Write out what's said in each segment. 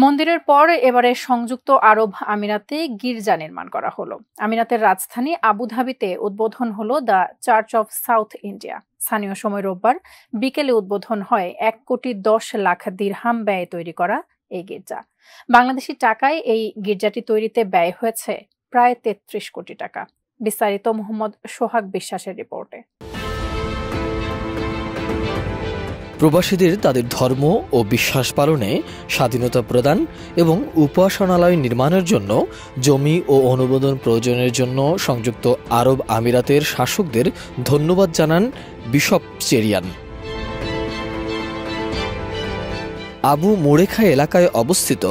মন্দিরের পর এবারে সংযুক্ত আরব আমিরাতে গির্জা নির্মাণ করা হলো। আমিরাতের রাজধানী আবুধাবিতে উদ্বোধন হলো the church of south India. স্থানীয় সময় রোববার বিকেলে উদ্বোধন হয় ১,১০,০০,০০০ দিরহাম ব্যয়ে তৈরি করা এই গির্জা। বাংলাদেশি টাকায় এই গির্জাটি তৈরিতে ব্যয় হয়েছে প্রায় ৩৩ কোটি টাকা। বিস্তারিত মোহাম্মদ সোহাগ বিশ্বাসের রিপোর্টে। প্রবাসীদের তাদের ধর্ম ও বিশ্বাস পালনে স্বাধীনতা প্রদান এবং উপাসনালয় নির্মাণের জন্য জমি ও অনুমোদন প্রয়োজনের জন্য সংযুক্ত আরব আমিরাতের শাসকদের ধন্যবাদ জানান বিশপ চেরিয়ান। আবু মুরেখা এলাকায় অবস্থিত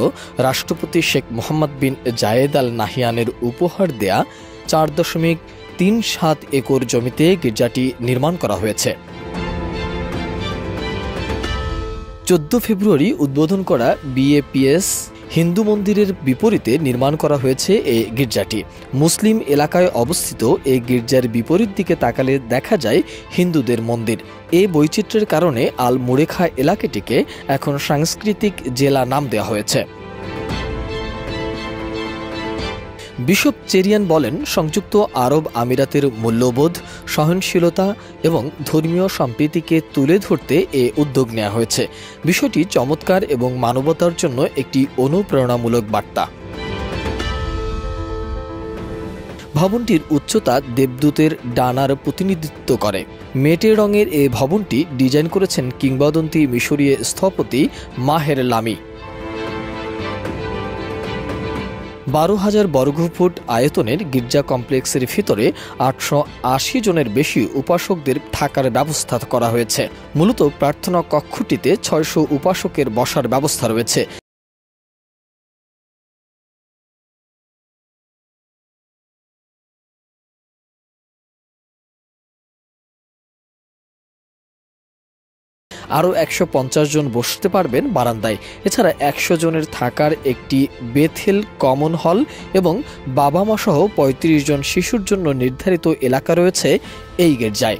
রাষ্ট্রপতি শেখ মোহাম্মদ বিন জায়েদ আল নাহিয়ানের উপহার দেয়া ৪.৩৭ একর জমিতে গির্জাটি নির্মাণ করা হয়েছে। ১৪ ফেব্রুয়ারি উদ্বোধন করা বিএপিএস হিন্দু মন্দিরের বিপরীতে নির্মাণ করা হয়েছে এই গির্জাটি। মুসলিম এলাকায় অবস্থিত এই গির্জার বিপরীত দিকে তাকালে দেখা যায় হিন্দুদের মন্দির। এই বৈচিত্র্যের কারণে আল মুরেখা এলাকাটিকে এখন সাংস্কৃতিক জেলা নাম দেওয়া হয়েছে। বিশপ চেরিয়ান বলেন, সংযুক্ত আরব আমিরাতের মূল্যবোধ, সহনশীলতা এবং ধর্মীয় সম্প্রীতিকে তুলে ধরতে এ উদ্যোগ নেওয়া হয়েছে। বিষয়টি চমৎকার এবং মানবতার জন্য একটি অনুপ্রেরণামূলক বার্তা। ভবনটির উচ্চতা দেবদূতের ডানার প্রতিনিধিত্ব করে। মেটে রঙের এ ভবনটি ডিজাইন করেছেন কিংবদন্তি মিশরীয় স্থপতি মাহের লামি। ১২,০০০ বর্গফুট আয়তনের গির্জা কমপ্লেক্সের ভিতরে ৮৮০ জনের বেশি উপাসকদের থাকার ব্যবস্থা করা হয়েছে। মূলত প্রার্থনা কক্ষটিতে ৬০০ উপাসকের বসার ব্যবস্থা রয়েছে। আরও ১৫০ জন বসতে পারবেন বারান্দায়। এছাড়া ১০০ জনের থাকার একটি বেথেল কমন হল এবং বাবা মা সহ ৩৫ জন শিশুর জন্য নির্ধারিত এলাকা রয়েছে এই গির্জায়।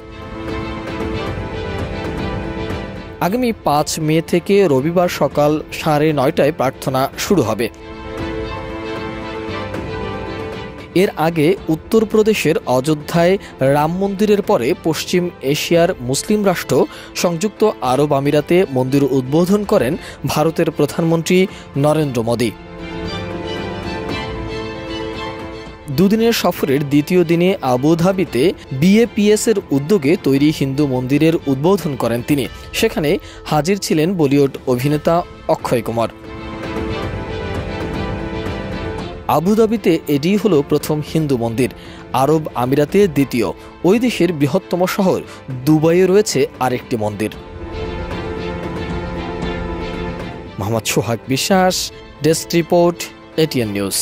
আগামী ৫ মে থেকে রবিবার সকাল ৯:৩০টায় প্রার্থনা শুরু হবে। এর আগে উত্তরপ্রদেশের অযোধ্যায় রাম মন্দিরের পরে পশ্চিম এশিয়ার মুসলিম রাষ্ট্র সংযুক্ত আরব আমিরাতে মন্দির উদ্বোধন করেন ভারতের প্রধানমন্ত্রী নরেন্দ্র মোদী। দুদিনের সফরের দ্বিতীয় দিনে আবুধাবিতে বিএপিএস-এর উদ্যোগে তৈরি হিন্দু মন্দিরের উদ্বোধন করেন তিনি। সেখানে হাজির ছিলেন বলিউড অভিনেতা অক্ষয় কুমার। আবুধাবিতে এটিই হলো প্রথম হিন্দু মন্দির, আরব আমিরাতে দ্বিতীয়। ওই দেশের বৃহত্তম শহর দুবাইয়ে রয়েছে আরেকটি মন্দির। মোহাম্মদ সোহাগ বিশ্বাস, ডেস্ক রিপোর্ট, এটিএন নিউজ।